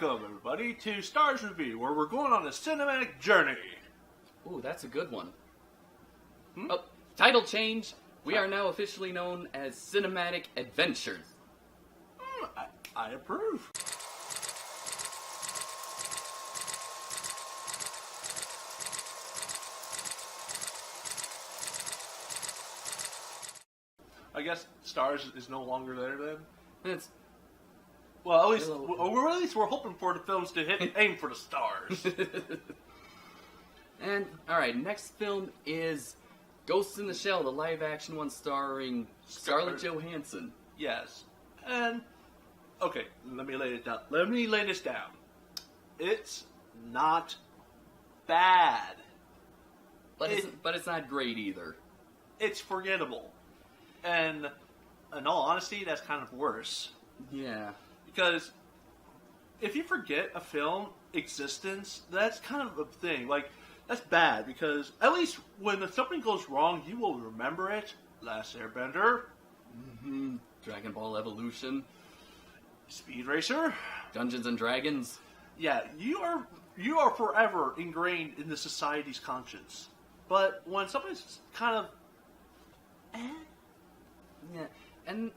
Welcome, everybody, to Stars Review, where we're going on a cinematic journey. Ooh, that's a good one. Oh, title change. We are now officially known as Cinematic Adventures. I approve. I guess Stars is no longer there then? It's Well, at least we're hoping for the films to aim for the stars. And, alright, next film is Ghost in the Shell, the live-action one starring Scarlett Johansson. Yes. And, okay, let me lay this down. It's not bad. But it's not great either. It's forgettable. And, in all honesty, that's kind of worse. Yeah. Because if you forget a film existence, that's kind of a thing. Like, that's bad, because at least when something goes wrong, you will remember it. Last Airbender. Dragon Ball Evolution. Speed Racer. Dungeons and Dragons. Yeah, you are forever ingrained in the society's conscience. But when something's kind of and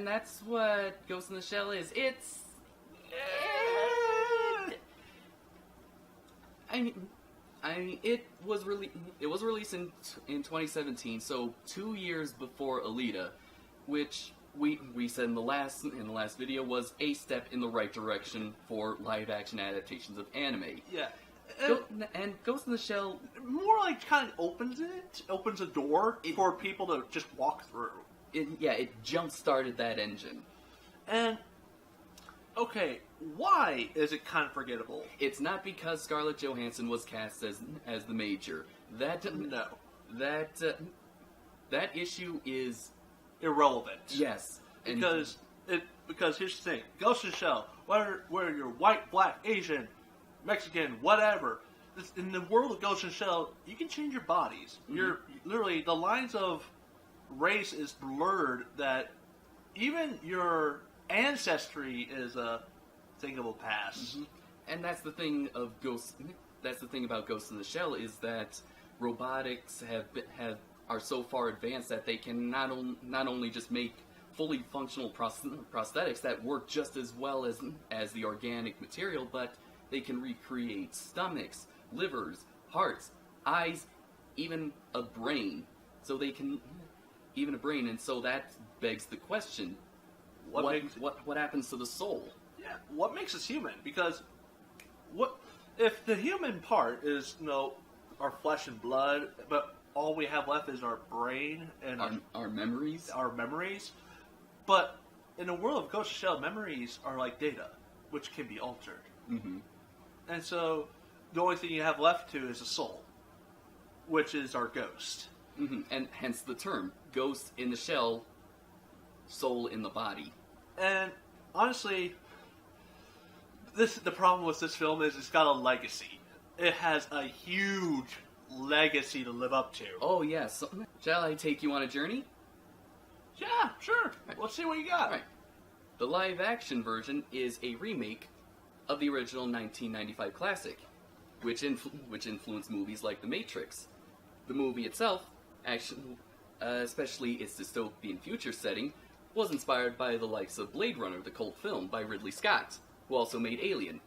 that's what Ghost in the Shell is. It's it was released in 2017, so 2 years before Alita, which we said in the last video was a step in the right direction for live action adaptations of anime. Yeah. And Ghost in the Shell more like kind of opens a door for people to just walk through. It jump-started that engine. And, okay, why is it kind of forgettable? It's not because Scarlett Johansson was cast as the Major. That issue is irrelevant. Yes. Because here's the thing. Ghost in the Shell, whether you're white, black, Asian, Mexican, whatever, in the world of Ghost in the Shell, you can change your bodies. You're literally, the lines of race is blurred, that even your ancestry is a thing of a past. And that's the thing about Ghost in the Shell, is that robotics are so far advanced that they can not only just make fully functional prosthetics that work just as well as the organic material, but they can recreate stomachs, livers, hearts, eyes, even a brain. And so that begs the question: what happens to the soul? Yeah, what makes us human? Because what if the human part is our flesh and blood, but all we have left is our brain and our memories? Our memories. But in the world of Ghost in the Shell, memories are like data, which can be altered. And so the only thing you have left to is a soul, which is our ghost. And hence the term, Ghost in the Shell, soul in the body. And honestly, the problem with this film is it's got a legacy. It has a huge legacy to live up to. Oh, yes. Shall I take you on a journey? Yeah, sure. Right. Let's see what you got. Right. The live-action version is a remake of the original 1995 classic, which influenced movies like The Matrix. The movie itself, especially its dystopian future setting, was inspired by the likes of Blade Runner, the cult film by Ridley Scott, who also made Alien.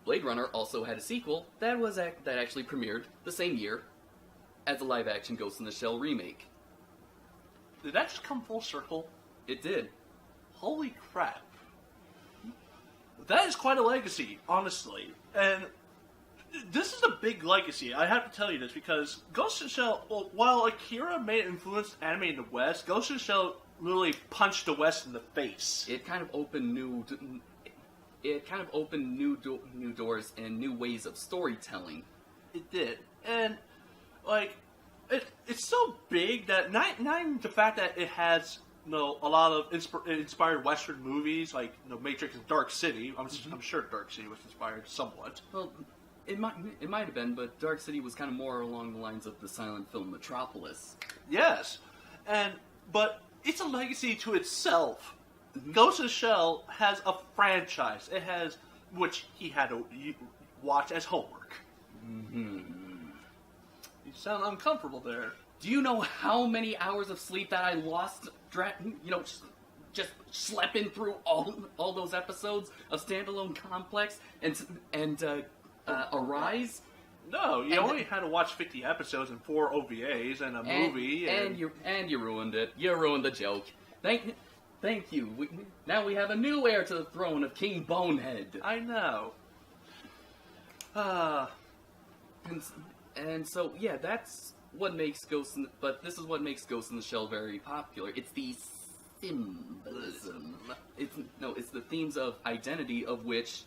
Blade Runner also had a sequel that actually premiered the same year as the live-action Ghost in the Shell remake. Did that just come full circle? It did. Holy crap. That is quite a legacy, honestly. And this is a big legacy. I have to tell you this, because Ghost in the Shell, while Akira may have influenced anime in the West, Ghost in the Shell literally punched the West in the face. It kind of opened new doors and new ways of storytelling. It did. And, it's so big that not even the fact that it has a lot of inspired Western movies, like Matrix and Dark City. I'm sure Dark City was inspired somewhat. Well, it might have been, but Dark City was kind of more along the lines of the silent film Metropolis. Yes, but it's a legacy to itself Ghost in the Shell has a franchise. It has, which he had to watch as homework. Mm-hmm. You sound uncomfortable there. Do you know how many hours of sleep that I lost, just schlepping through all those episodes of Standalone Complex and Arise? No, you only had to watch 50 episodes and 4 OVAs and a movie. And you ruined it. You ruined the joke. Thank you. Now we have a new heir to the throne of King Bonehead. I know. And so, yeah, that's what makes but this is what makes Ghost in the Shell very popular. It's the symbolism. It's the themes of identity, of which,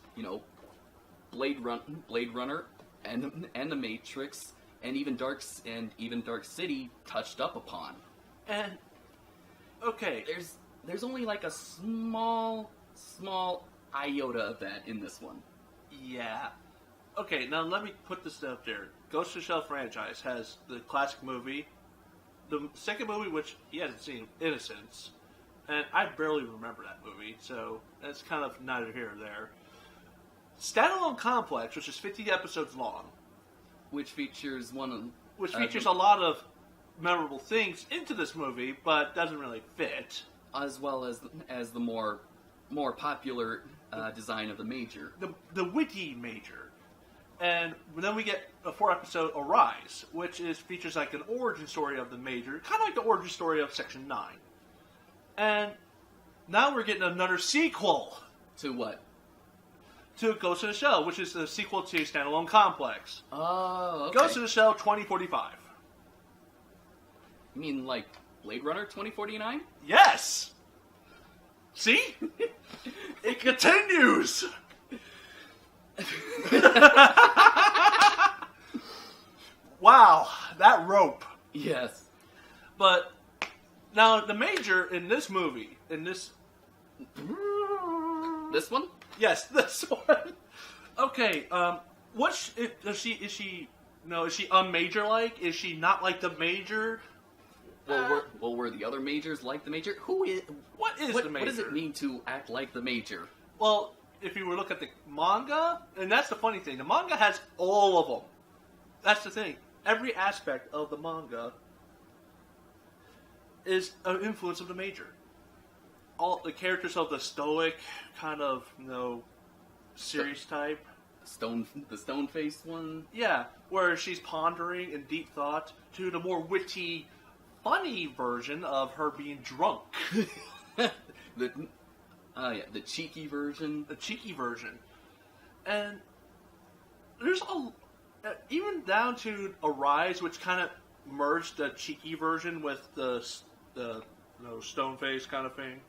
Blade Runner and the Matrix and even Dark City touched up upon. And okay, there's only like a small iota of that in this one. Yeah. Okay, now let me put this out there. Ghost in the Shell franchise has the classic movie, the second movie, which he hasn't seen, Innocence, and I barely remember that movie, so that's kind of neither here nor there. Standalone Complex, which is 50 episodes long, which features a lot of memorable things into this movie, but doesn't really fit, as well as the more popular design of the Major, the witty Major. And then we get a 4-episode Arise, which features like an origin story of the Major, kind of like the origin story of Section 9. And now we're getting another sequel. To what? To Ghost in the Shell, which is the sequel to Standalone Complex. Oh, okay. Ghost in the Shell 2045. You mean like Blade Runner 2049? Yes! See? It continues! Wow, that rope. Yes. But now the Major in this movie, this one? Yes, this one. Okay, is she un-Major like? Is she not like the Major? Well, were the other Majors like the Major? What is the Major? What does it mean to act like the Major? Well, if you were to look at the manga, and that's the funny thing, the manga has all of them. That's the thing. Every aspect of the manga is an influence of the Major. All the characters of the stoic, kind of, serious type. The stone-faced one? Yeah, where she's pondering in deep thought, to the more witty, funny version of her being drunk. The cheeky version. The cheeky version. And there's even down to Arise, which kind of merged the cheeky version with the stone face kind of thing.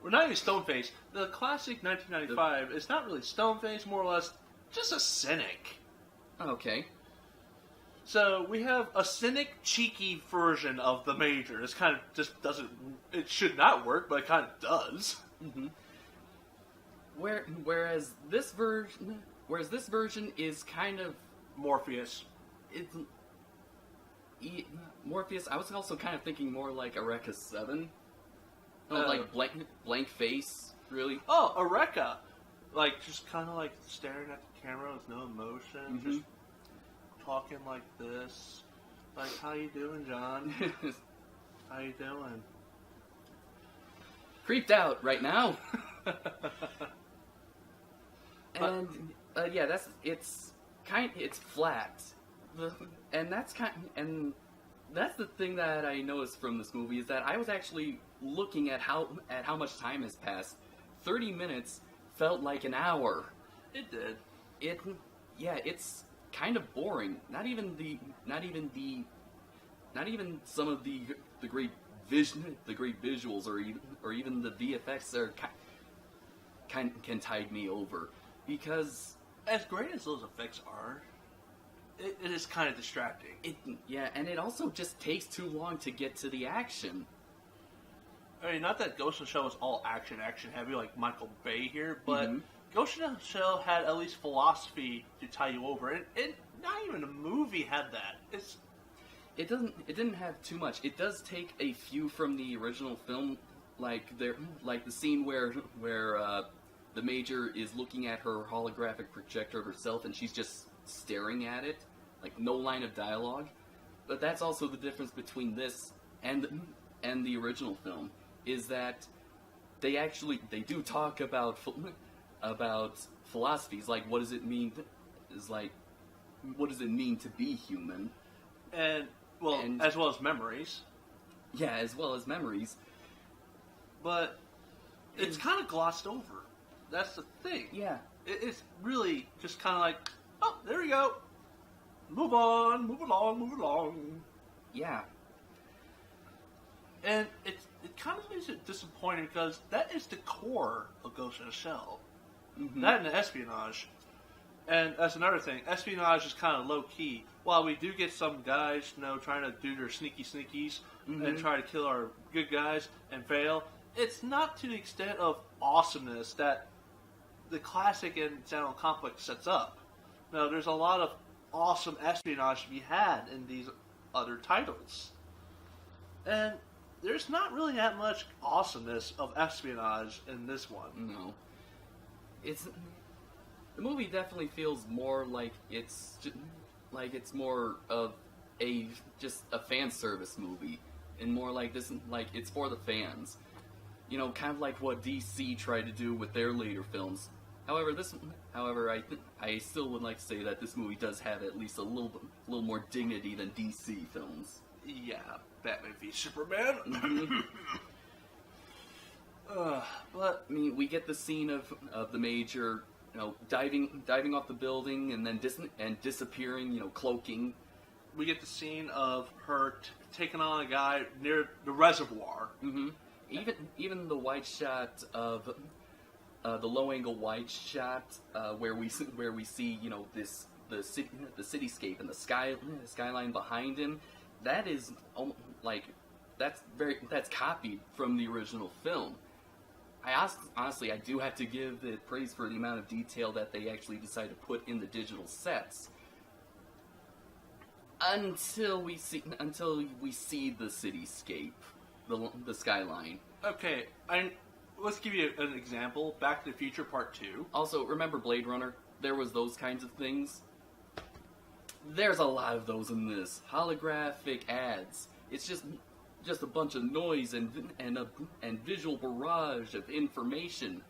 Well, not even stone face. The classic 1995 is not really stone face, more or less just a cynic. Okay. So we have a cynic, cheeky version of the Major. This kind of just doesn't. It should not work, but it kind of does. Mm-hmm. Whereas this version is kind of Morpheus. Morpheus. I was also kind of thinking more like Eureka 7. Like blank face, really. Oh, Eureka! Like, just kind of like staring at the camera with no emotion, just talking like this. Like, how you doing, John? How you doing? Creeped out right now. And it's flat, and that's the thing that I noticed from this movie, is that I was actually looking at how much time has passed. 30 minutes felt like an hour. It did. It's kind of boring. Not even some of the great visuals or even the VFX can tide me over, because as great as those effects are, it is kind of distracting. And it also just takes too long to get to the action. I mean, not that Ghost in the Shell was all action heavy like Michael Bay here, but Ghost in the Shell had at least philosophy to tie you over. And not even a movie had that. It didn't have too much. It does take a few from the original film like the scene where the Major is looking at her holographic projector of herself, and she's just staring at it, like no line of dialogue. But that's also the difference between this and the original film, is that they do talk about philosophies, like what does it mean to be human, and as well as memories. Yeah, as well as memories. But it's kind of glossed over. That's the thing. Yeah. It's really just kind of like, oh, there we go. Move on, move along. Yeah. And it kind of makes it disappointing because that is the core of Ghost in the Shell. Mm-hmm. That and the espionage. And that's another thing. Espionage is kind of low-key. While we do get some guys, trying to do their sneakies and try to kill our good guys and fail, it's not to the extent of awesomeness that the classic and Sound Complex sets up. No, there's a lot of awesome espionage to be had in these other titles. And there's not really that much awesomeness of espionage in this one. No. The movie definitely feels more like it's more of just a fan service movie, and more like this, like it's for the fans. Kind of like what DC tried to do with their later films. However, I still would like to say that this movie does have at least a little more dignity than DC films. Yeah, Batman v Superman. Mm-hmm. But I mean, we get the scene of the Major, diving off the building and then disappearing, cloaking. We get the scene of her taking on a guy near the reservoir. Mm-hmm. Even the wide shot of the low angle wide shot where we see the cityscape and the skyline behind him. That is that's copied from the original film. Honestly, I do have to give it praise for the amount of detail that they actually decided to put in the digital sets. Until we see the cityscape, the skyline. Okay, let's give you an example. Back to the Future Part 2. Also, remember Blade Runner? There was those kinds of things. There's a lot of those in this. Holographic ads. It's just a bunch of noise and visual barrage of information.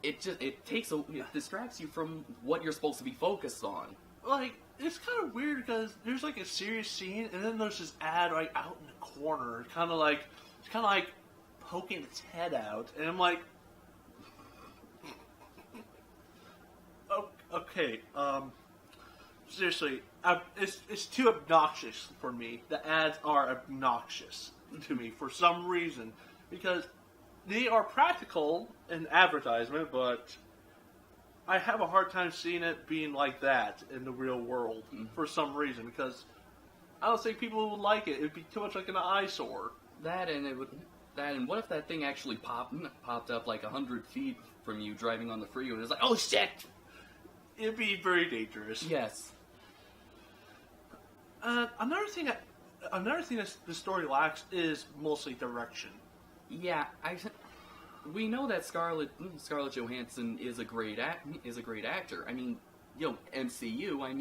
It distracts you from what you're supposed to be focused on. Like, it's kind of weird because there's like a serious scene, and then there's this ad right out in the corner. It's kind of like poking its head out, and I'm like, okay, seriously, it's too obnoxious for me. The ads are obnoxious to me for some reason, because they are practical in advertisement, but I have a hard time seeing it being like that in the real world for some reason, because I don't think people would like it. It would be too much like an eyesore. And what if that thing actually popped up like 100 feet from you driving on the freeway? And it's like, oh shit! It'd be very dangerous. Yes. Another thing that the story lacks is mostly direction. Yeah, we know that Scarlett Johansson is a great actor. I mean, MCU. I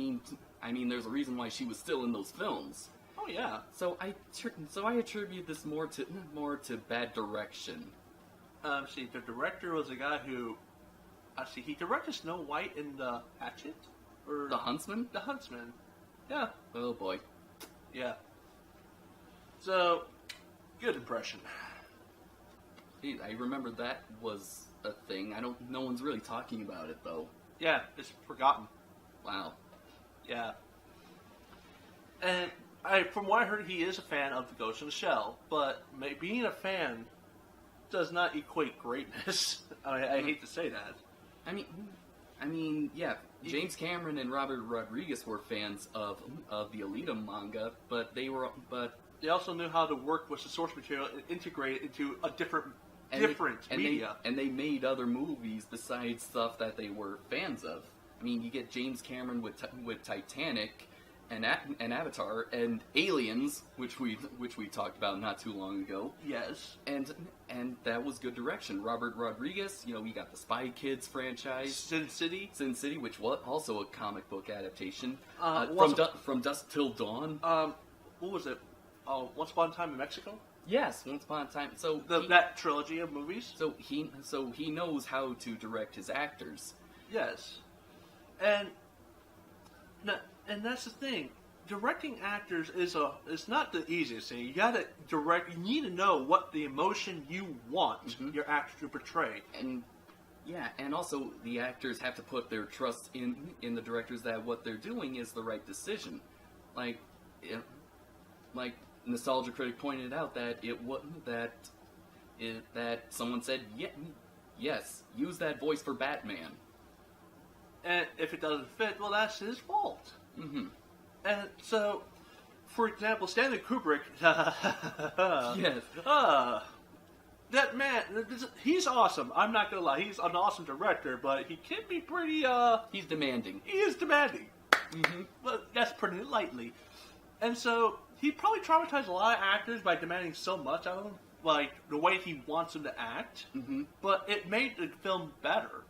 mean, there's a reason why she was still in those films. Oh yeah. So I attribute this more to bad direction. See, the director was a guy who, he directed Snow White in the Hatchet, or The Huntsman. The Huntsman. Yeah. Oh boy. Yeah. So, good impression. I remember that was a thing. No one's really talking about it though. Yeah, it's forgotten. Wow. Yeah. And from what I heard, he is a fan of the Ghost in the Shell, but being a fan does not equate greatness. I hate to say that. I mean, yeah. James Cameron and Robert Rodriguez were fans of the Alita manga, but they also knew how to work with the source material and integrate it into a different media. And they made other movies besides stuff that they were fans of. I mean, you get James Cameron with Titanic, and Avatar and Aliens, which we talked about not too long ago. Yes. And that was good direction. Robert Rodriguez, we got the Spy Kids franchise. Sin City, which was also a comic book adaptation. From Dusk Till Dawn. What was it? Once Upon a Time in Mexico. Yes, Once Upon a Time. So that trilogy of movies. So he knows how to direct his actors. Yes, and that's the thing. Directing actors is not the easiest thing. You gotta direct. You need to know what the emotion you want your actor to portray. And also the actors have to put their trust in the directors that what they're doing is the right decision. Like Nostalgia Critic pointed out that that someone said, yes, use that voice for Batman. And if it doesn't fit, well, that's his fault. Mm-hmm. And so, for example, Stanley Kubrick. Yes. That man, he's awesome. I'm not gonna lie, he's an awesome director, but he can be pretty. He's demanding. He is demanding. Mm-hmm. But that's putting it lightly. And so he probably traumatized a lot of actors by demanding so much out of them, like the way he wants them to act. Mm-hmm. But it made the film better.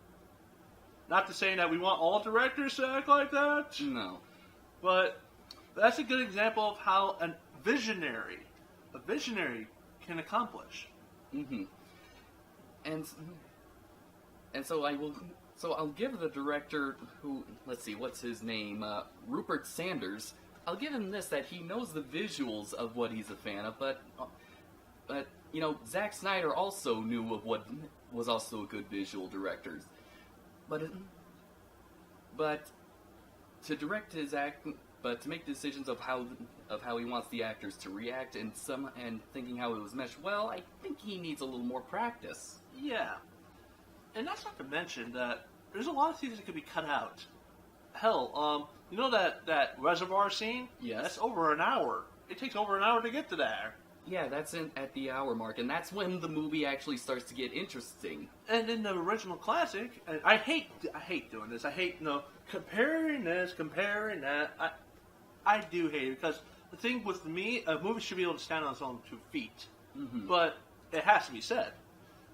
Not to say that we want all directors to act like that. No. But that's a good example of how a visionary can accomplish. Mm-hmm. And so I'll give the director who, let's see, what's his name? Rupert Sanders. I'll give him this, that he knows the visuals of what he's a fan of, but Zack Snyder also knew of what was also a good visual director. But to direct his act, but to make decisions of how he wants the actors to react and thinking how it was meshed, well, I think he needs a little more practice. Yeah. And that's not to mention that there's a lot of things that could be cut out. Hell, you know that reservoir scene? Yes. That's over an hour. It takes over an hour to get to there. Yeah, that's at the hour mark, and that's when the movie actually starts to get interesting. And in the original classic, and I hate doing this. I hate comparing this, comparing that. I do hate it because the thing with me, a movie should be able to stand on its own 2 feet. Mm-hmm. But it has to be said.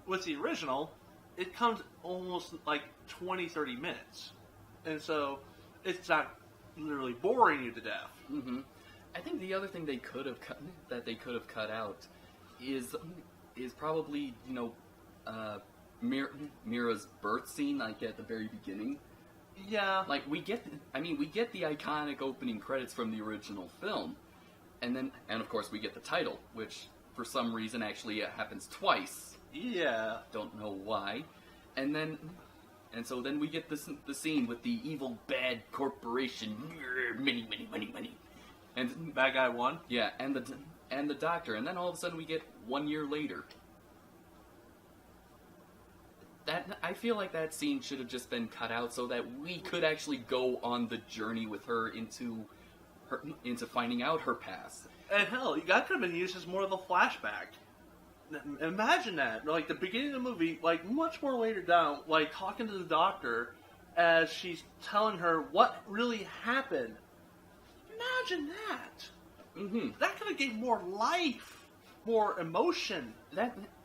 With the original, it comes almost like 20, 30 minutes, and so it's not literally boring you to death. Mm-hmm. I think the other thing they could have cut out is probably Mira's birth scene, like at the very beginning. Yeah. Like we get the iconic opening credits from the original film, and of course we get the title, which for some reason actually happens twice. Yeah. Don't know why, and so then we get the scene with the evil bad corporation, money. And bad guy 1? Yeah, and the doctor, and then all of a sudden we get 1 year later. I feel like that scene should have just been cut out so that we could actually go on the journey with her into finding out her past. And hell, that could have been used as more of a flashback. Imagine that, like the beginning of the movie, like much more later down, like talking to the doctor as she's telling her what really happened. Imagine that. Mm-hmm. That could have gave more life, more emotion.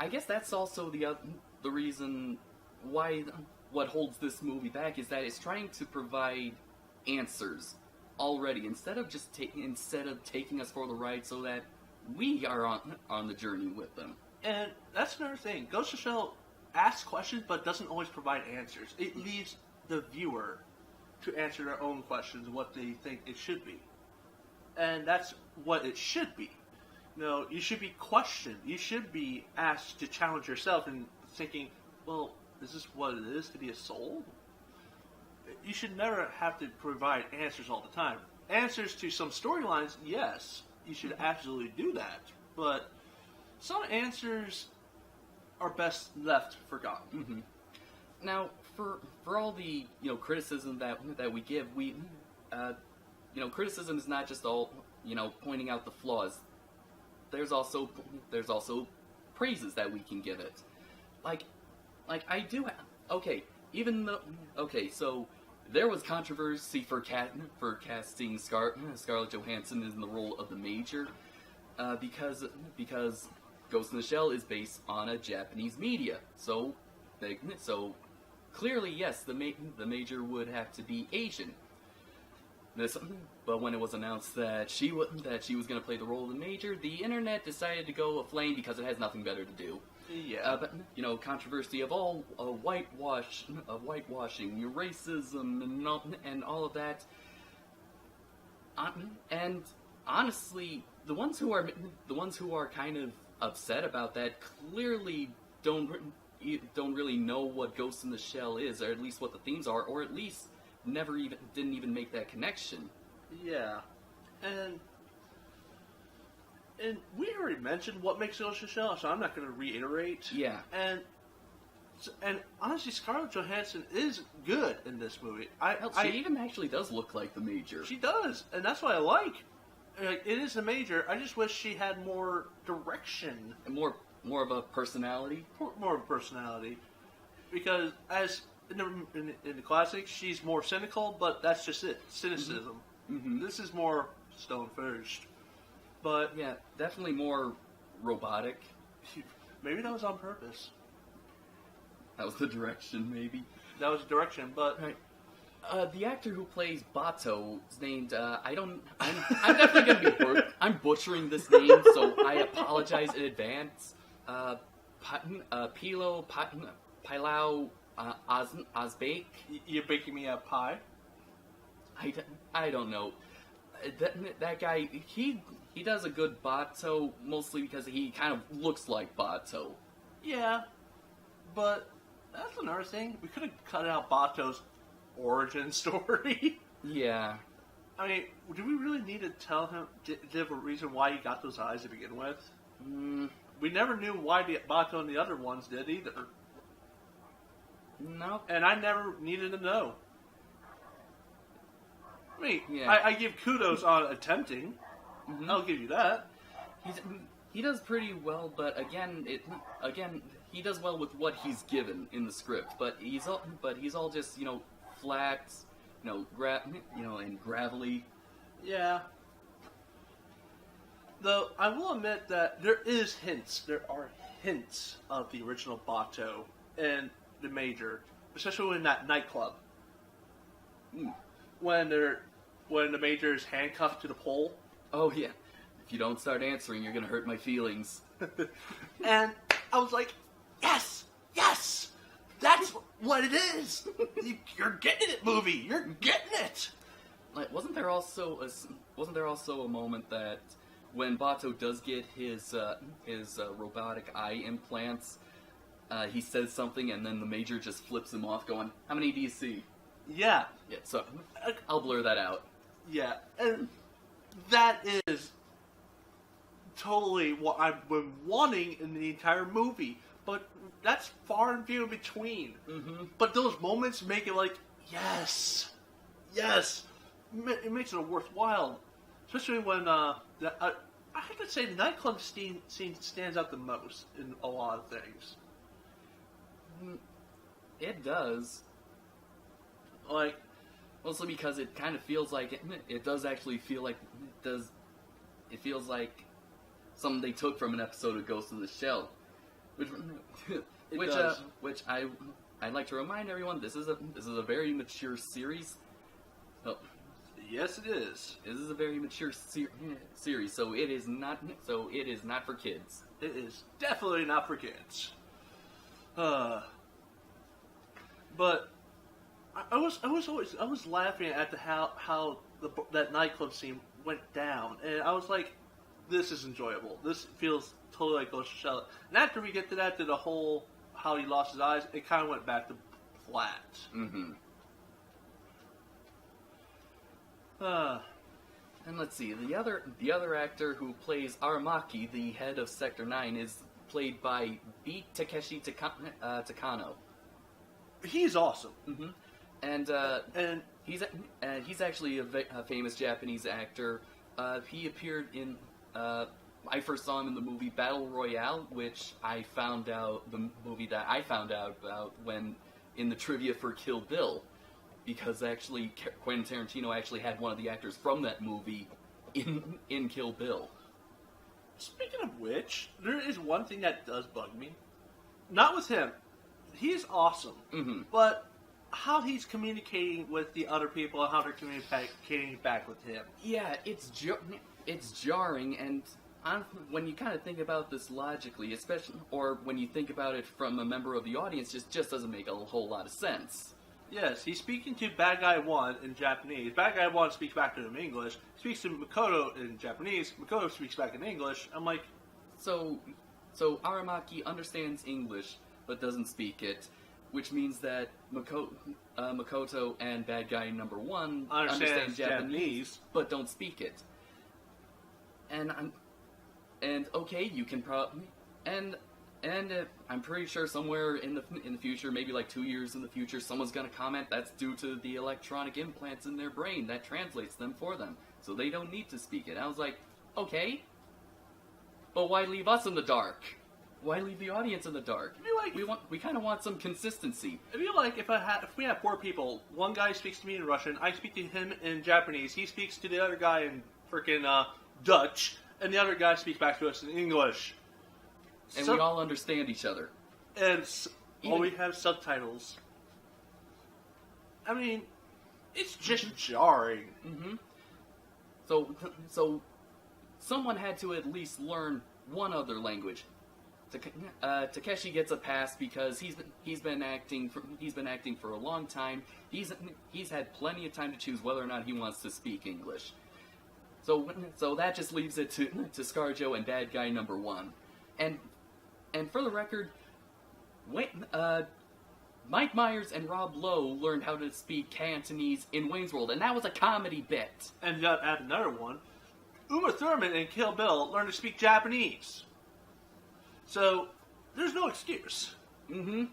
I guess that's also the reason why what holds this movie back is that it's trying to provide answers already instead of taking us for the ride, so that we are on the journey with them. And that's another thing. Ghost in the Shell asks questions, but doesn't always provide answers. It leaves the viewer to answer their own questions, what they think it should be. And that's what it should be. You should be questioned. You should be asked to challenge yourself and thinking, well, is this what it is to be a soul? You should never have to provide answers all the time. Answers to some storylines, yes, you should absolutely do that. But some answers are best left forgotten. Mm-hmm. Now, for all the criticism that we give, criticism is not just all pointing out the flaws. There's also praises that we can give it. Like I do. So there was controversy for casting Scarlett Johansson in the role of the Major, because Ghost in the Shell is based on a Japanese media. So clearly, yes, the Major would have to be Asian. But when it was announced that she was going to play the role of the Major, the internet decided to go aflame because it has nothing better to do. Yeah. But controversy of all whitewashing, your racism, and all of that. And honestly, the ones who are kind of upset about that clearly don't really know what Ghost in the Shell is, or at least what the themes are, or at least didn't even make that connection. Yeah, and we already mentioned what makes Ghost in the Shell, so I'm not going to reiterate. Yeah, and honestly, Scarlett Johansson is good in this movie. She even actually does look like the Major. She does, and that's what I like. Like, it is the Major. I just wish she had more direction, and more of a personality. More of a personality, because as in the classics, she's more cynical, but that's just it. Cynicism. Mm-hmm. This is more stone-faced. But yeah, definitely more robotic. Maybe that was on purpose. That was the direction, maybe. That was the direction, but right. The actor who plays Bato is named. I'm definitely gonna be. I'm butchering this name, so I apologize in advance. Pilau Osbake. You're baking me a pie? I don't know. That guy, he does a good Bato, mostly because he kind of looks like Bato. Yeah, but that's another thing. We could have cut out Bato's origin story. Yeah. I mean, do we really need to tell him, give a reason why he got those eyes to begin with? We never knew why Bato and the other ones did either. No. And I never needed to know. I mean, yeah. I give kudos on attempting. Mm-hmm. I'll give you that. He does pretty well, but again, he does well with what he's given in the script. But he's all just flat, and gravelly. Yeah. Though I will admit that there are hints of the original Bato and the Major, especially in that nightclub. When the Major is handcuffed to the pole. Oh yeah. If you don't start answering, you're gonna hurt my feelings. And I was like, yes, that's what it is. You're getting it, movie. You're getting it. Like, wasn't there also a moment that when Bato does get his robotic eye implants, he says something and then the Major just flips him off, going, "How many do you see?" Yeah. Yeah. So I'll blur that out. Yeah, and that is totally what I've been wanting in the entire movie, but that's far and few in between. Mm-hmm. But those moments make it like, yes, it makes it worthwhile. Especially when I have to say the nightclub scene stands out the most in a lot of things. It does. Like, mostly because it kind of feels like it does actually feel like it feels like something they took from an episode of Ghost in the Shell, which I'd like to remind everyone, this is a very mature series. Oh, yes, it is. This is a very mature series, so it is not for kids. It is definitely not for kids. But I was laughing at how that nightclub scene went down, and I was like, this is enjoyable. This feels totally like Ghost in the Shell. And after we get to that, to the whole how he lost his eyes, it kind of went back to flat. Mm-hmm. And let's see, the other actor who plays Aramaki, the head of Sector 9, is played by Beat Takeshi Takano. He's awesome. Mm-hmm. And he's actually a famous Japanese actor. He appeared in. I first saw him in the movie Battle Royale, which the movie that I found out about when in the trivia for Kill Bill. because actually Quentin Tarantino actually had one of the actors from that movie in Kill Bill. Speaking of which, there is one thing that does bug me. Not with him. He's awesome. Mm-hmm. But how he's communicating with the other people and how they're communicating back with him. Yeah, it's jarring, and when you kind of think about this logically, especially, or when you think about it from a member of the audience, just doesn't make a whole lot of sense. Yes, he's speaking to Bad Guy 1 in Japanese. Bad Guy 1 speaks back to him in English. Speaks to Makoto in Japanese. Makoto speaks back in English. I'm like... So Aramaki understands English, but doesn't speak it, which means that Makoto and Bad Guy number 1 understand Japanese, but don't speak it. And okay, you can probably... And I'm pretty sure somewhere in the future, maybe like 2 years in the future, someone's going to comment that's due to the electronic implants in their brain that translates them for them. So they don't need to speak it. I was like, okay, but why leave us in the dark? Why leave the audience in the dark? We kind of want some consistency. I feel like if we have 4 people, one guy speaks to me in Russian, I speak to him in Japanese, he speaks to the other guy in frickin' Dutch, and the other guy speaks back to us in English. And we all understand each other. And we have subtitles. I mean, it's just jarring. Mm-hmm. So someone had to at least learn one other language. Takeshi gets a pass because he's been acting for a long time. He's had plenty of time to choose whether or not he wants to speak English. So that just leaves it to ScarJo and Bad Guy number 1. And for the record, Mike Myers and Rob Lowe learned how to speak Cantonese in Wayne's World, and that was a comedy bit. And you gotta add another one. Uma Thurman in Kill Bill learned to speak Japanese. So, there's no excuse. Mm-hmm.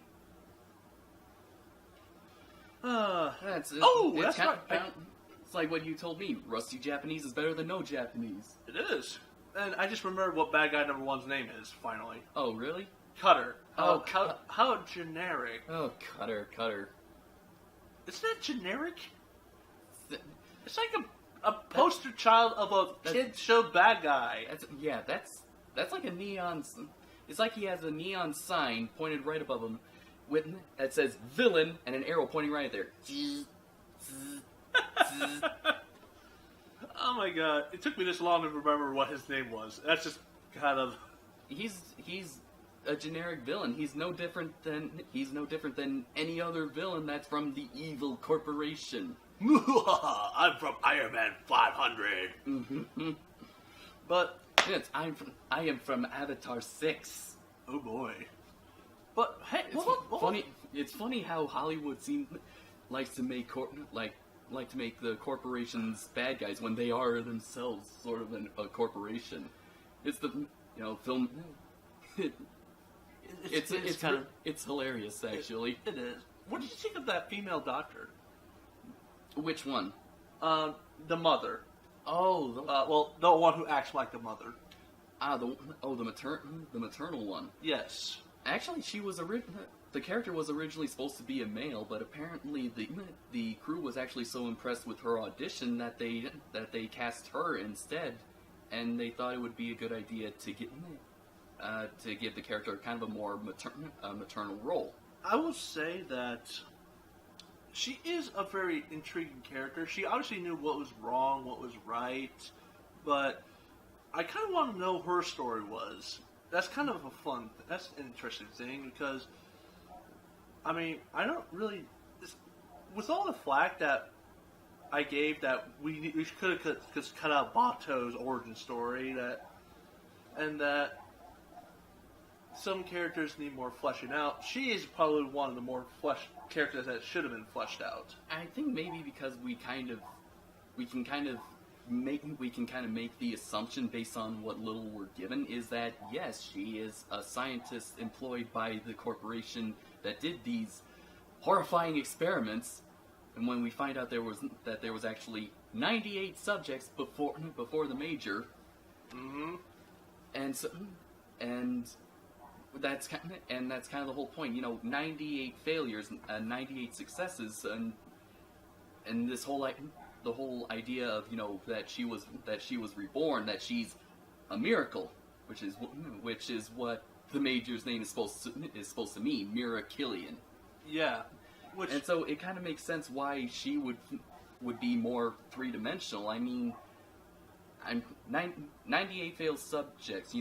That's right. It's like what you told me. Rusty Japanese is better than no Japanese. It is. And I just remembered what Bad Guy number 1's name is, finally. Oh, really? Cutter. Oh, how generic. Oh, Cutter. Isn't that generic? It's like a poster child of a kid's show Bad Guy. That's like a neon... It's like he has a neon sign pointed right above him that says villain and an arrow pointing right there. Oh my god, it took me this long to remember what his name was. That's just kind of... He's a generic villain. He's no different than any other villain that's from the evil corporation. I'm from Iron Man 500. Mm-hmm. But yes, I am from Avatar 6. Oh boy. But hey, it's funny how Hollywood likes to make to make the corporations bad guys when they are themselves sort of a corporation. It's the film. It's hilarious actually. It is. What did you think of that female doctor? Which one? The mother. Oh, the one who acts like the mother. The maternal one. Yes. Actually, the character was originally supposed to be a male, but apparently the crew was actually so impressed with her audition that they cast her instead, and they thought it would be a good idea to give the character kind of a more maternal role. I will say that she is a very intriguing character. She obviously knew what was wrong, what was right, but I kind of want to know her story was. That's kind of that's an interesting thing, because, I mean, I don't really, with all the flack that I gave that we could have cut out Bato's origin story, and that some characters need more fleshing out, she is probably one of the more characters that should have been fleshed out. I think maybe because we can kind of make the assumption based on what little we're given is that yes, she is a scientist employed by the corporation that did these horrifying experiments, and when we find out there was actually 98 subjects before the major, mm-hmm. and that's kind of the whole point, 98 failures, 98 successes, and the whole idea of that she was reborn, that she's a miracle, which is what the Major's name is supposed to mean, Miracillion. Yeah. And so it kind of makes sense why she would be more three-dimensional. I mean, 98 failed subjects,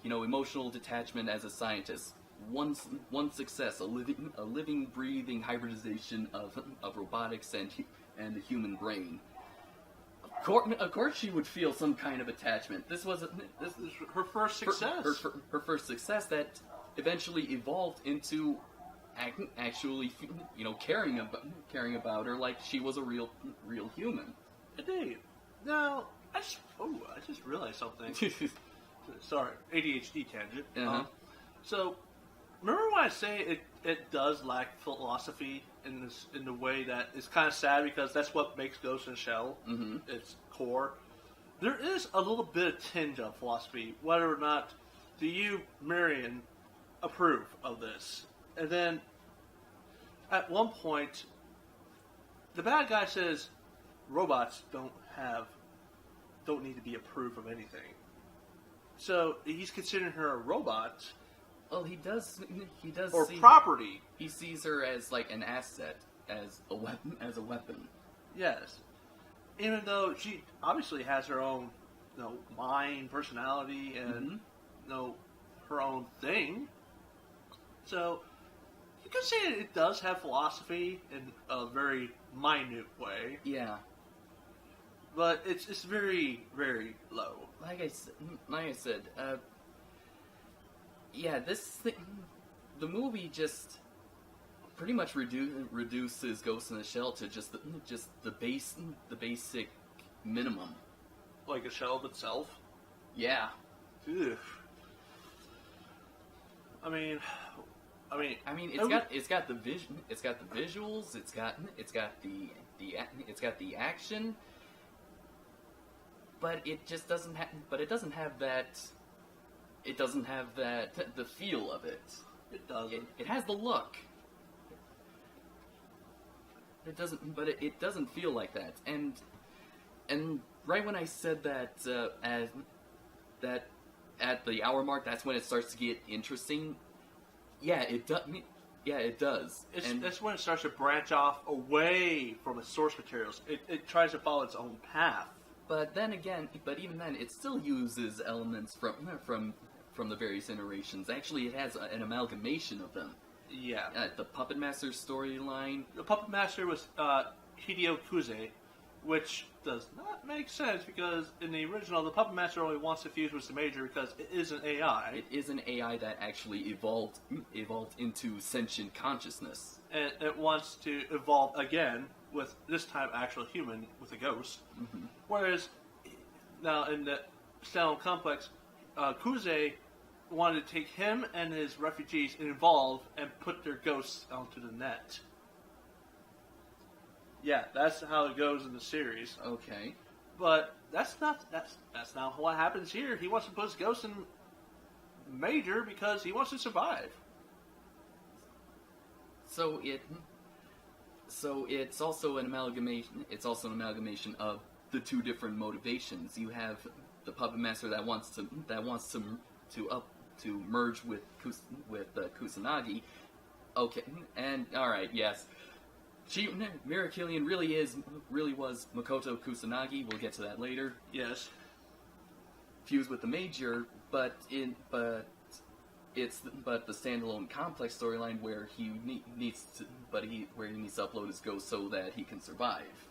emotional detachment as a scientist. One success, a living, breathing hybridization of robotics and the human brain. Of course, she would feel some kind of attachment. This was her first success. Her first success that eventually evolved into actually, caring about her like she was a real human. Indeed. Now, I just realized something. Sorry, ADHD tangent. Uh-huh. So, remember when I say it does lack philosophy in the way that it's kind of sad because that's what makes Ghost in the Shell its core. There is a little bit of tinge of philosophy, whether or not do you, Marion, approve of this? And then, at one point, the bad guy says, robots don't need to be approved of anything. So he's considering her a robot. Well, he does. Or property. He sees her as like an asset, as a weapon. Yes. Even though she obviously has her own, mind, personality, and her own thing. So you could say it does have philosophy in a very minute way. Yeah. But it's very, very low. Like I said, this thing, the movie just pretty much reduces Ghost in the Shell to just the basic minimum. Like a shell of itself? Yeah. Ugh. I mean, it's got the vision, it's got the visuals, it's got the action, but it just doesn't have. But it doesn't have that. It doesn't have the feel of it. It doesn't. It has the look. It doesn't, but it doesn't feel like that. And right when I said that that at the hour mark, that's when it starts to get interesting. Yeah, it does. Yeah, it does. That's when it starts to branch off away from its source materials. It tries to follow its own path. But then again, even then, it still uses elements from the various iterations. Actually, it has an amalgamation of them. Yeah. The Puppet Master storyline. The Puppet Master was Hideo Kuze, which does not make sense because in the original, the Puppet Master only wants to fuse with the Major because it is an AI. It is an AI that actually evolved into sentient consciousness. And it wants to evolve again with, this time, actual human with a ghost. Mm-hmm. Whereas, now in the Stalin Complex, Kuze wanted to take him and his refugees and evolve and put their ghosts onto the net. Yeah, that's how it goes in the series. Okay. But that's not what happens here. He wants to put his ghost in Major because he wants to survive. So it's also an amalgamation. It's also an amalgamation of the two different motivations. You have the Puppet Master that wants to merge with Kusanagi. Okay, and all right, yes. Miracillion really was Makoto Kusanagi. We'll get to that later. Yes. Fused with the Major, but the standalone complex storyline where he needs to upload his ghost so that he can survive.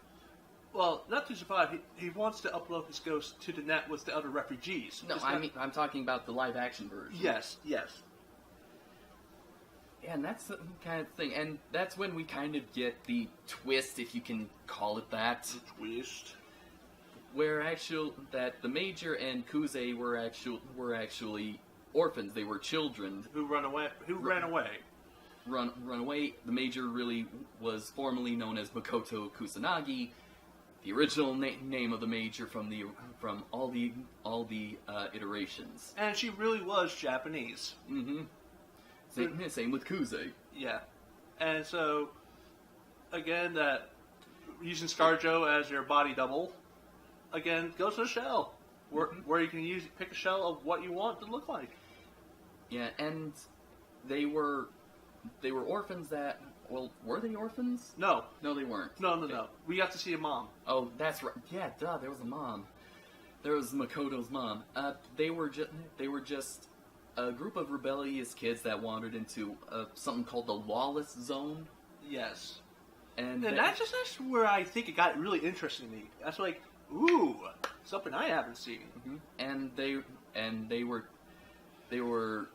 Well, not to survive. He wants to upload his ghost to the net with the other refugees. No, I'm talking about the live action version. Yes. Yeah, and that's the kind of thing, and that's when we kind of get the twist, if you can call it that. The twist. Where that the Major and Kuze were actually orphans. They were children who ran away. Run away. The Major really was formerly known as Makoto Kusanagi, the original name of the Major from all the iterations. And she really was Japanese. Mm-hmm. Same with Kuze. Yeah. And so, again, that using ScarJo as your body double. Again, Ghost in the Shell, where you can pick a shell of what you want to look like. Yeah, and they were orphans that. Well, were they orphans? No, they weren't. No. We got to see a mom. Oh, that's right. Yeah, duh. There was a mom. There was Makoto's mom. They were just a group of rebellious kids that wandered into something called the Lawless Zone. Yes. And that's where I think it got really interesting to me. That's like, ooh, something I haven't seen. Mm-hmm. And they were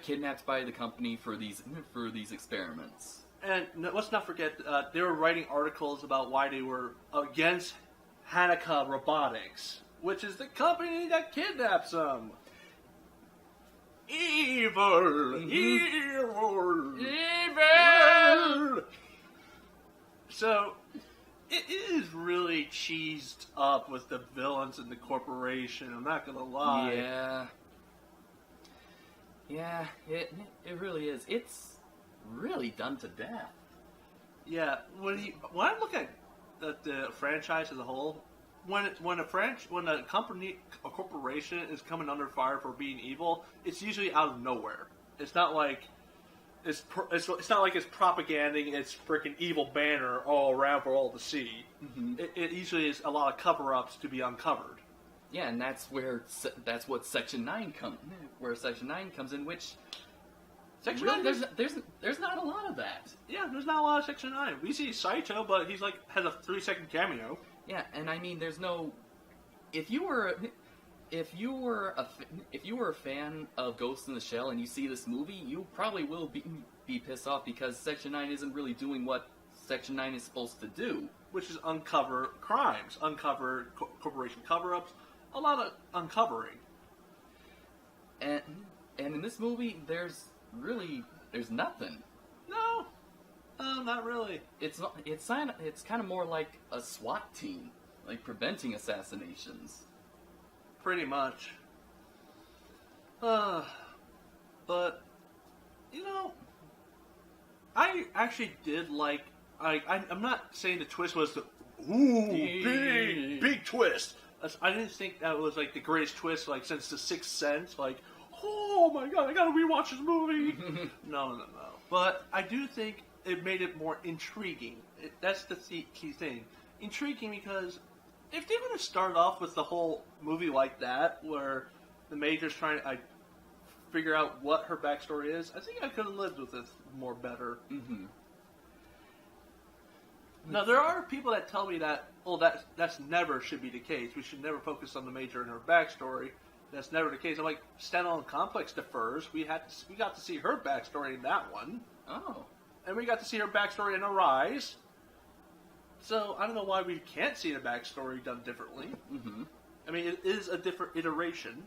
kidnapped by the company for these experiments. And let's not forget, they were writing articles about why they were against Hanaka Robotics, which is the company that kidnaps them. Evil! Evil! Evil! So, it is really cheesed up with the villains and the corporation, I'm not gonna lie. Yeah, it really is. It's really done to death. Yeah, when I look at the franchise as a whole, when a corporation is coming under fire for being evil, it's usually out of nowhere. It's not like it's not like it's propaganding its freaking evil banner all around for all to see. Mm-hmm. It usually is a lot of cover-ups to be uncovered. Yeah, and that's what Section 9 comes in, which Section really, 9 there's not a lot of that. Yeah, there's not a lot of Section 9. We see Saito, but he's has a 3-second cameo. Yeah, and I mean, there's no. If you were a fan of Ghost in the Shell and you see this movie, you probably will be pissed off because Section 9 isn't really doing what Section 9 is supposed to do, which is uncover crimes, uncover corporation cover-ups, a lot of uncovering. And in this movie, there's nothing. No, not really. It's kind of more like a SWAT team, like preventing assassinations. Pretty much. But I actually did like. I'm not saying the twist was the big twist. I didn't think that was like the greatest twist since The Sixth Sense. Oh my god, I gotta rewatch this movie. No. But I do think it made it more intriguing. That's the key thing. Intriguing because if they're going to start off with the whole movie like that, where the Major's trying to figure out what her backstory is, I think I could have lived with it more better. Mm-hmm. Now, there are people that tell me that, that's never should be the case. We should never focus on the Major and her backstory. That's never the case. I'm like, Standalone Complex defers. We got to see her backstory in that one. Oh. And we got to see her backstory in Arise. So, I don't know why we can't see the backstory done differently. Mm-hmm. I mean, it is a different iteration.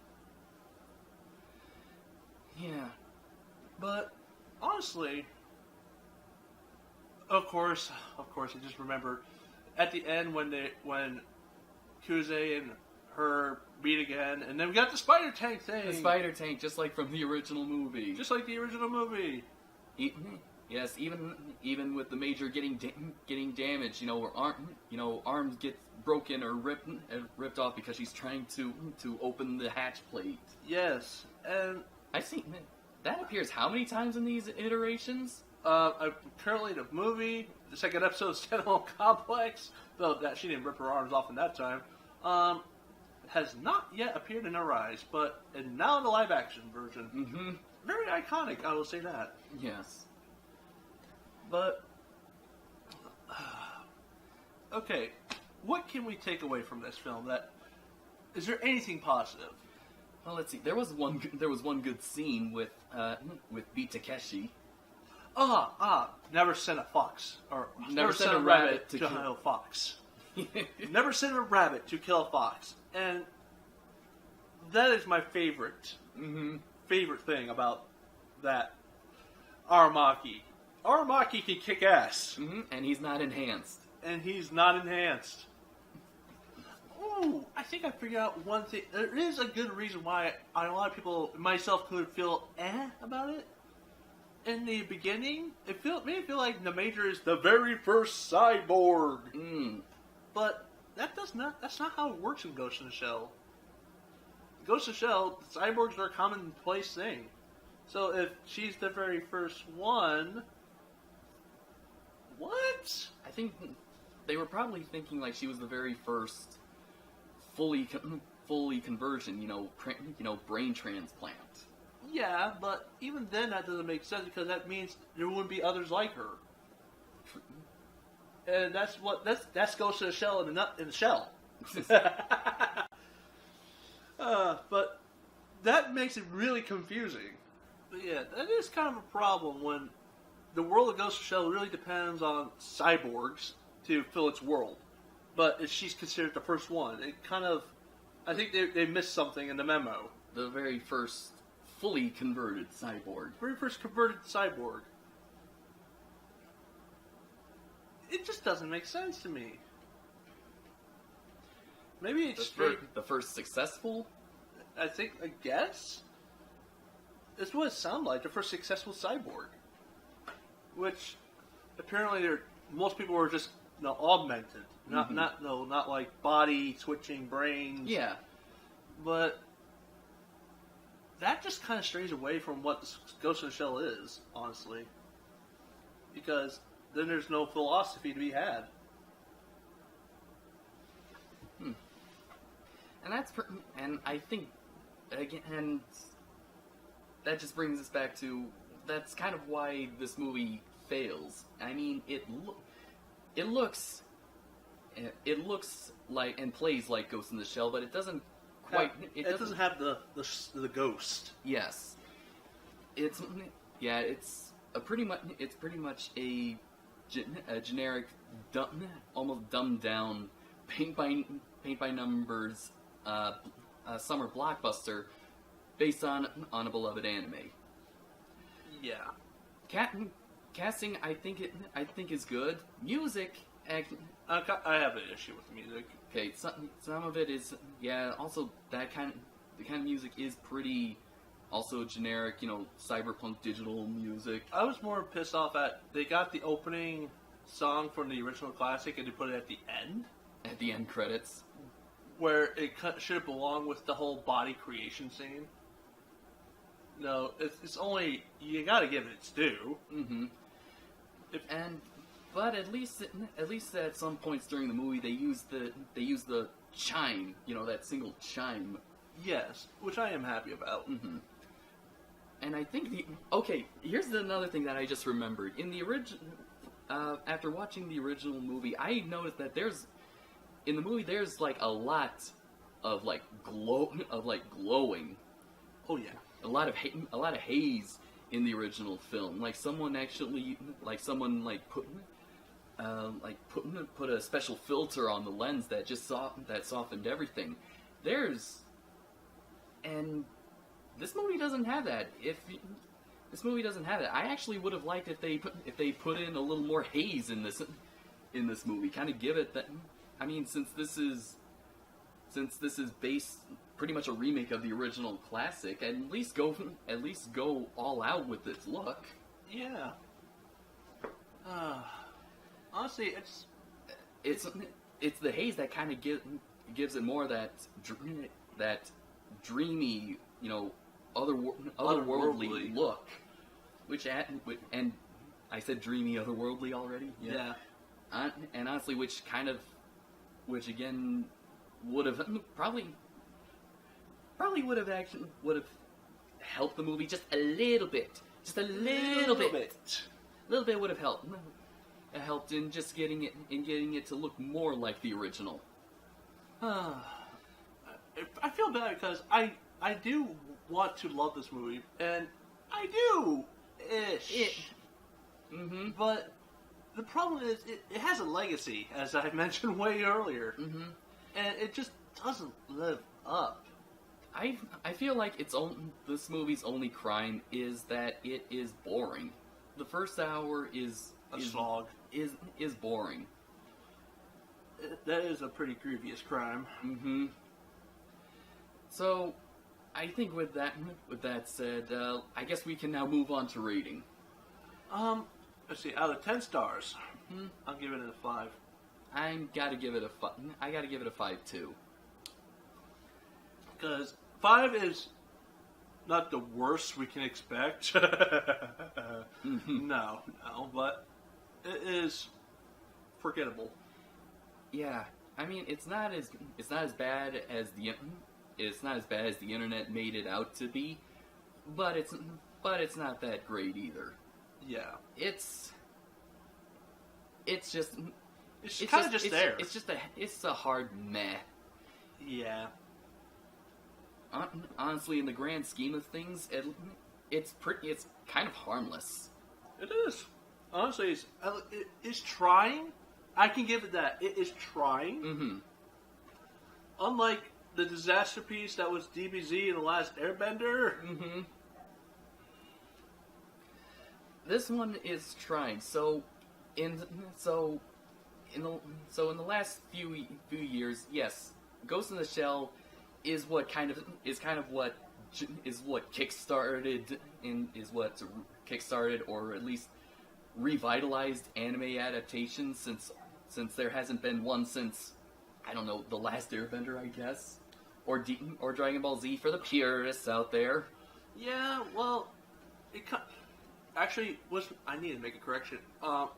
Yeah. But, honestly, of course, I just remember at the end when Kuze and her meet again, and then we got the spider tank thing. The spider tank, just like from the original movie. Just like the original movie. Yes, even with the Major getting damaged, arms get broken or ripped off because she's trying to open the hatch plate. Yes, and I've seen that appears how many times in these iterations? Currently the movie, the second episode of Standalone Complex, though that she didn't rip her arms off in that time, has not yet appeared in Arise, but now in the live action version. Mm-hmm. Very iconic, I will say that. Yes. But, okay, what can we take away from this film? Is there anything positive? Well, let's see. There was one good scene with Beat Takeshi. Never send a fox. Or never send a rabbit to kill a fox. Never send a rabbit to kill a fox. And that is my favorite thing about that Aramaki. Aramaki can kick ass. Mm-hmm. And he's not enhanced. Ooh, I think I figured out one thing. There is a good reason why a lot of people, myself, could feel about it. in the beginning, made it feel like the Major is the very first cyborg. But that's not how it works in Ghost in the Shell. Ghost in the Shell, cyborgs are a commonplace thing. So if she's the very first one, what? I think they were probably thinking like she was the very first fully conversion, brain transplant. Yeah, but even then that doesn't make sense because that means there wouldn't be others like her. And that's Ghost in the Shell in the shell. But that makes it really confusing. But yeah, that is kind of a problem when the world of Ghost in the Shell really depends on cyborgs to fill its world. But if she's considered the first one, I think they missed something in the memo. The very first fully converted cyborg. Very first converted cyborg. It just doesn't make sense to me. Maybe it's the first successful? I guess. That's what it sounded like, the first successful cyborg. Which, apparently, most people were just augmented. Not like body switching brains. Yeah. But that just kind of strays away from what Ghost in the Shell is, honestly. Because then there's no philosophy to be had. And I think, again, that just brings us back to, that's kind of why this movie fails. I mean, it looks like and plays like Ghost in the Shell, but it doesn't quite. It doesn't have the ghost. Yes, it's pretty much a generic, almost dumbed down, paint by numbers, summer blockbuster based on a beloved anime. Yeah. Casting, I think is good. Music, I have an issue with music. Okay, some of it is also the kind of music is pretty also generic, cyberpunk digital music. I was more pissed off at they got the opening song from the original classic and they put it at the end. At the end credits, where it should have belonged with the whole body creation scene. No, it's only you got to give it its due. But at least at some points during the movie they use the chime, that single chime. Yes, which I am happy about. And I think here's another thing that I just remembered. In the original, after watching the original movie, I noticed that there's like a lot of glowing. Oh yeah, a lot of haze in the original film. Someone put a special filter on the lens that just softened everything. And this movie doesn't have that. This movie doesn't have that. I actually would have liked if they put in a little more haze in this movie. Kind of give it that. I mean, since this is based pretty much a remake of the original classic, at least go all out with its look. Yeah. Honestly, it's the haze that kind of gives it more that dreamy, otherworldly look. And I said dreamy, otherworldly already. Yeah. And honestly, which again would have probably would have helped the movie just a little bit. Just a little bit. A little bit would have helped. It helped in just getting it to look more like the original. I feel bad because I do want to love this movie, and I do ish. But the problem is it has a legacy, as I mentioned way earlier, and it just doesn't live up. I feel like this movie's only crime is that it is boring. The first hour is slog. Is boring. That is a pretty grievous crime. So, I think with that said, I guess we can now move on to rating. Let's see. Out of 10 stars, I'll give it a 5. I gotta give it a 5. I gotta give it a 5 too. Because 5 is not the worst we can expect. No, but it is forgettable. Yeah, I mean it's not as bad as the internet made it out to be, but it's not that great either. Yeah, it's kind of just there. It's a hard meh. Yeah. Honestly, in the grand scheme of things, it's kind of harmless. It is. Honestly, it's trying. I can give it that. It is trying. Mm-hmm. Unlike the disaster piece that was DBZ in The Last Airbender. Mm-hmm. This one is trying. So in the last few years, yes, Ghost in the Shell is what kickstarted or at least revitalized anime adaptations since there hasn't been one since, I don't know, The Last Airbender, I guess, or Dragon Ball Z for the purists out there. Yeah, well, actually was. I need to make a correction.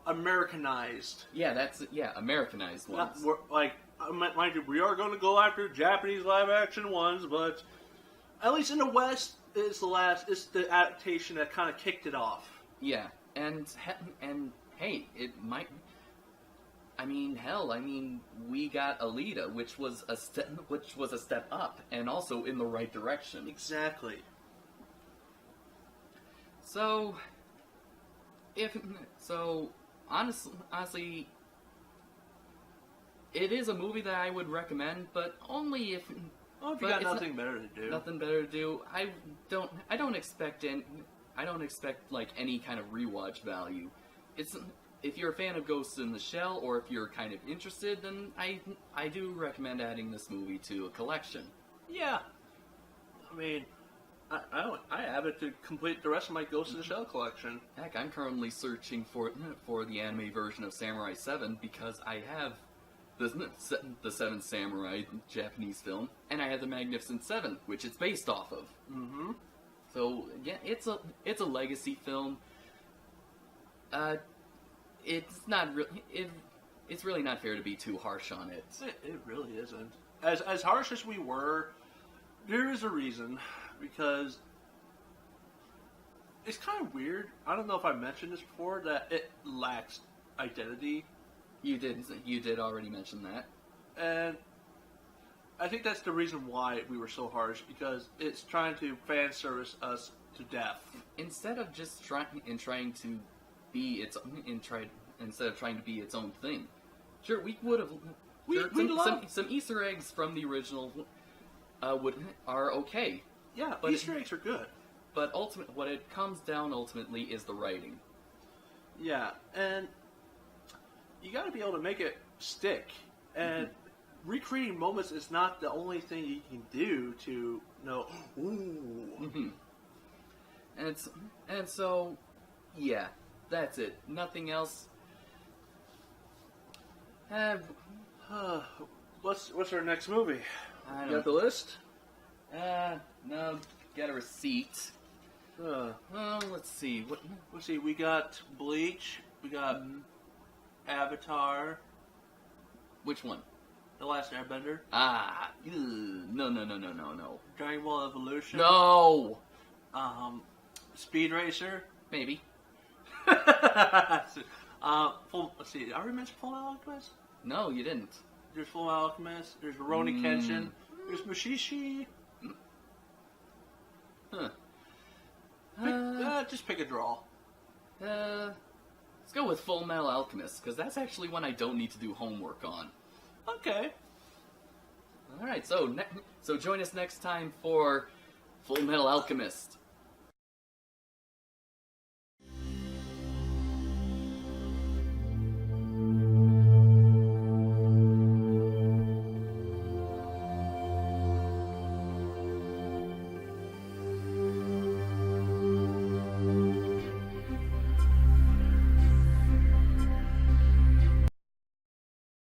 Americanized. Yeah, Americanized ones. Mind you, we are going to go after Japanese live-action ones, but at least in the West, it's the adaptation that kind of kicked it off. Yeah, and hey, it might. I mean, we got Alita, which was a step up, and also in the right direction. Exactly. So, honestly, it is a movie that I would recommend, but only if you got nothing better to do. Nothing better to do. I don't expect like any kind of rewatch value. If you're a fan of Ghost in the Shell, or if you're kind of interested, then I do recommend adding this movie to a collection. Yeah, I mean, I have it to complete the rest of my Ghost in the Shell collection. Heck, I'm currently searching for the anime version of Samurai 7 because I have the Seven Samurai Japanese film, and I have the Magnificent Seven, which it's based off of. Mm-hmm. So yeah, it's a legacy film. It's really not fair to be too harsh on it. It really isn't. As harsh as we were, there is a reason, because it's kind of weird. I don't know if I mentioned this before, that it lacks identity. You did already mention that. And I think that's the reason why we were so harsh, because it's trying to fan service us to death. Instead of just trying to be instead of trying to be its own thing. Sure, we would have. Some Easter eggs from the original are okay. Yeah, but Easter eggs are good. But what it comes down ultimately is the writing. Yeah, and you got to be able to make it stick. And recreating moments is not the only thing you can do to know. Ooh. Mm-hmm. And so, yeah, that's it. Nothing else. What's our next movie? You got the list? No, got a receipt. Let's see. Let's see. We got Bleach. We got Avatar. Which one? The Last Airbender. No. Dragon Ball Evolution. No. Speed Racer. Maybe. Let's see. Did I already mention Full Metal Alchemist? No, you didn't. There's Full Metal Alchemist. There's Rurouni Kenshin. There's Mushishi. Huh. Just pick a draw. Let's go with Full Metal Alchemist, because that's actually one I don't need to do homework on. Okay. Alright, so join us next time for Full Metal Alchemist.